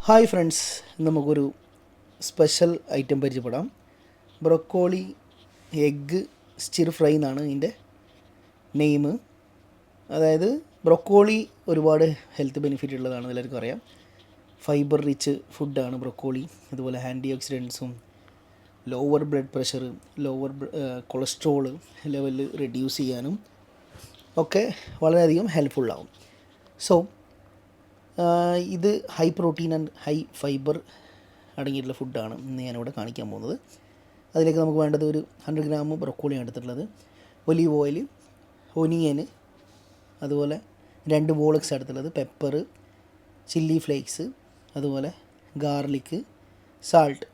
Hi friends, നമുക്കൊരു special item പരിചയപ്പെടാം. Broccoli egg stir fry എന്നാണ് ഇതിൻ്റെ നെയിം. അതായത് ബ്രൊക്കോളി ഒരുപാട് ഹെൽത്ത് ബെനിഫിറ്റ് ഉള്ളതാണ്, എല്ലാവർക്കും അറിയാം. ഫൈബർ റിച്ച് ഫുഡാണ് ബ്രൊക്കോളി. അതുപോലെ ആൻറ്റി ഓക്സിഡൻസും lower blood pressure, lower cholesterol level reduce ചെയ്യാനും ഒക്കെ വളരെയധികം ഹെൽപ്ഫുള്ളാവും. സോ ഇത് high protein and high fibre അടങ്ങിയിട്ടുള്ള ഫുഡാണ് ഇന്ന് ഞാനിവിടെ കാണിക്കാൻ പോകുന്നത്. അതിലേക്ക് നമുക്ക് വേണ്ടത് ഒരു 100 ഗ്രാം ബ്രൊക്കോളിയാണ് എടുത്തിട്ടുള്ളത്. ഒലീവ് ഓയിൽ, ഒനിയൻ, അതുപോലെ 2 ബോളക്സ് എടുത്തുള്ളത്, പെപ്പർ, ചില്ലി ഫ്ലേക്സ്, അതുപോലെ ഗാർലിക്ക്, സാൾട്ട്.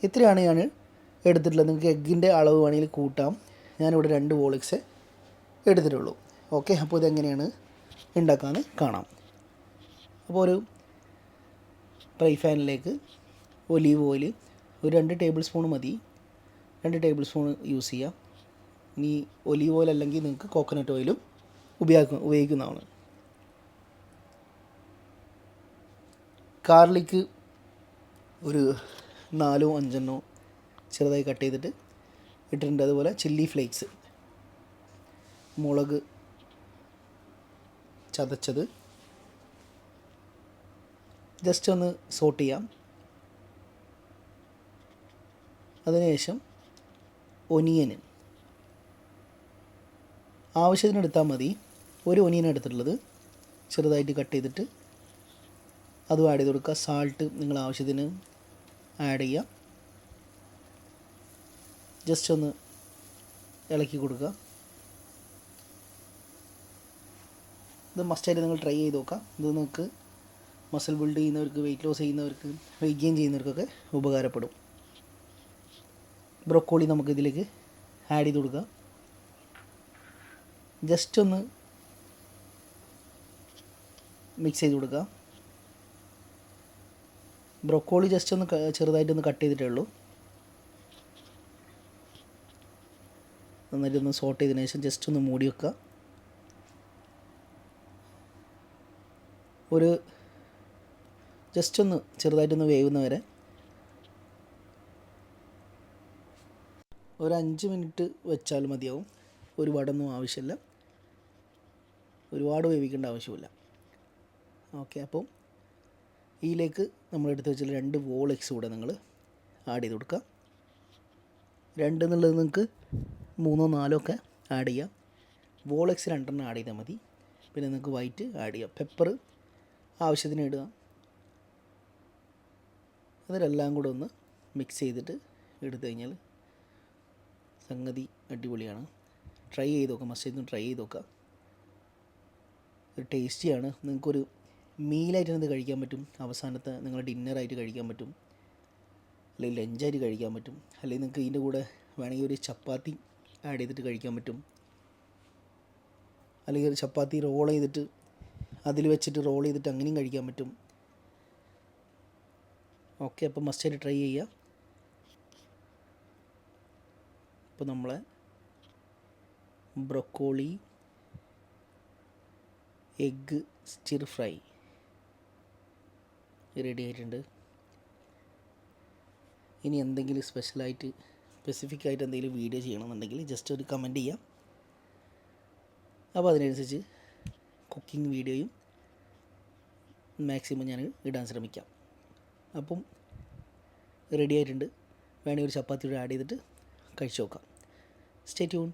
ഇത്രയാണ് ഞാൻ എടുത്തിട്ടുള്ളത്. നിങ്ങൾക്ക് എഗ്ഗിൻ്റെ അളവ് വേണമെങ്കിൽ കൂട്ടാം. ഞാനിവിടെ 2 ബോളക്സ് എടുത്തിട്ടുള്ളൂ. ഓക്കെ, അപ്പോൾ ഇതെങ്ങനെയാണ് ഉണ്ടാക്കാമെന്ന് കാണാം. അപ്പോൾ ഒരു ഫ്രൈ പാനിലേക്ക് ഒലീവ് ഓയിൽ ഒരു 2 ടേബിൾ സ്പൂൺ മതി. 2 ടേബിൾ സ്പൂൺ യൂസ് ചെയ്യാം. ഇനി ഒലീവ് ഓയിൽ അല്ലെങ്കിൽ നിങ്ങൾക്ക് കോക്കനട്ട് ഓയിലും ഉപയോഗിക്കുന്നതാണ്. ഗാർലിക്ക് ഒരു 4-5 ചെറുതായി കട്ട് ചെയ്തിട്ട് ഇട്ടിട്ടുണ്ട്. അതുപോലെ ചില്ലി ഫ്ലേക്സ്, മുളക് ചതച്ചത് ജസ്റ്റ് ഒന്ന് സോട്ട് ചെയ്യാം. അതിനുശേഷം ഒനിയൻ ആവശ്യത്തിന് എടുത്താൽ മതി. ഒരു ഒനിയൻ എടുത്തിട്ടുള്ളത് ചെറുതായിട്ട് കട്ട് ചെയ്തിട്ട് അതും ആഡ് ചെയ്ത് കൊടുക്കുക. സാൾട്ട് നിങ്ങൾ ആവശ്യത്തിന് ആഡ് ചെയ്യുക. ജസ്റ്റ് ഒന്ന് ഇളക്കി കൊടുക്കുക. ഇത് മസ്റ്റായിട്ട് നിങ്ങൾ ട്രൈ ചെയ്ത് നോക്കാം. ഇത് നിങ്ങൾക്ക് മസിൽ ബിൽഡ് ചെയ്യുന്നവർക്ക്, വെയിറ്റ് ലോസ് ചെയ്യുന്നവർക്ക്, വെയിറ്റ് ഗെയിൻ ചെയ്യുന്നവർക്കൊക്കെ ഉപകാരപ്പെടും. ബ്രൊക്കോളി നമുക്ക് ഇതിലേക്ക് ആഡ് ചെയ്ത് കൊടുക്കുക. ജസ്റ്റ് ഒന്ന് മിക്സ് ചെയ്ത് കൊടുക്കുക. ബ്രൊക്കോളി ജസ്റ്റ് ഒന്ന് ചെറുതായിട്ടൊന്ന് കട്ട് ചെയ്തിട്ടേ ഉള്ളൂ. നന്നായിട്ടൊന്ന് സോട്ട് ചെയ്തതിന് ശേഷം ജസ്റ്റ് ഒന്ന് മൂടി വെക്കുക. ഒരു ജസ്റ്റ് ഒന്ന് ചെറുതായിട്ടൊന്ന് വേവുന്നവരെ ഒരു 5 മിനിറ്റ് വെച്ചാൽ മതിയാവും. ഒരുപാടൊന്നും ആവശ്യമില്ല, ഒരുപാട് വേവിക്കേണ്ട ആവശ്യമില്ല. ഓക്കെ, അപ്പോൾ ഇതിലേക്ക് നമ്മൾ എടുത്ത് വെച്ചാൽ 2 വോൾ എഗ്സ് കൂടെ നിങ്ങൾ ആഡ് ചെയ്ത് കൊടുക്കുക. 2 എന്നുള്ളത് നിങ്ങൾക്ക് 3-4 ഒക്കെ ആഡ് ചെയ്യാം. വോൾ എഗ്സ് 2 ആഡ് ചെയ്താൽ മതി. പിന്നെ നിങ്ങൾക്ക് വൈറ്റ് ആഡ് ചെയ്യാം. പെപ്പർ ആവശ്യത്തിന് ഇടുക. അതിലെല്ലാം കൂടെ ഒന്ന് മിക്സ് ചെയ്തിട്ട് എടുത്തു കഴിഞ്ഞാൽ സംഗതി അടിപൊളിയാണ്. ട്രൈ ചെയ്ത് നോക്കാം, മസ്റ്റ് ട്രൈ ചെയ്ത് നോക്കാം. ഒരു ടേസ്റ്റിയാണ്. നിങ്ങൾക്കൊരു മീലായിട്ട് ഇത് കഴിക്കാൻ പറ്റും. അവസാനത്തെ നിങ്ങൾ ഡിന്നറായിട്ട് കഴിക്കാൻ പറ്റും, അല്ലെങ്കിൽ ലഞ്ചായിട്ട് കഴിക്കാൻ പറ്റും, അല്ലെങ്കിൽ നിങ്ങൾക്ക് ഇതിൻ്റെ കൂടെ വേണമെങ്കിൽ ഒരു ചപ്പാത്തി ആഡ് ചെയ്തിട്ട് കഴിക്കാൻ പറ്റും, അല്ലെങ്കിൽ ഒരു ചപ്പാത്തി റോൾ ചെയ്തിട്ട് അതിൽ വെച്ചിട്ട് റോൾ ചെയ്തിട്ട് അങ്ങനെയും കഴിക്കാൻ പറ്റും. ഓക്കെ, അപ്പോൾ മസ്റ്റായിട്ട് ട്രൈ ചെയ്യുക. ഇപ്പോൾ നമ്മളെ broccoli egg stir fry ready ആയിട്ടുണ്ട്. ഇനി എന്തെങ്കിലും സ്പെഷ്യലായിട്ട് സ്പെസിഫിക്കായിട്ട് എന്തെങ്കിലും വീഡിയോ ചെയ്യണമെന്നുണ്ടെങ്കിൽ ജസ്റ്റ് ഒരു കമൻറ്റ് ചെയ്യാം. അപ്പോൾ അതിനനുസരിച്ച് കുക്കിംഗ് വീഡിയോയും മാക്സിമം ഞാൻ ഇടാൻ ശ്രമിക്കാം. അപ്പം റെഡി ആയിട്ടുണ്ട്. വേണമെങ്കിൽ ഒരു ചപ്പാത്തിയോട് ആഡ് ചെയ്തിട്ട് കഴിച്ച് നോക്കാം. Stay tune.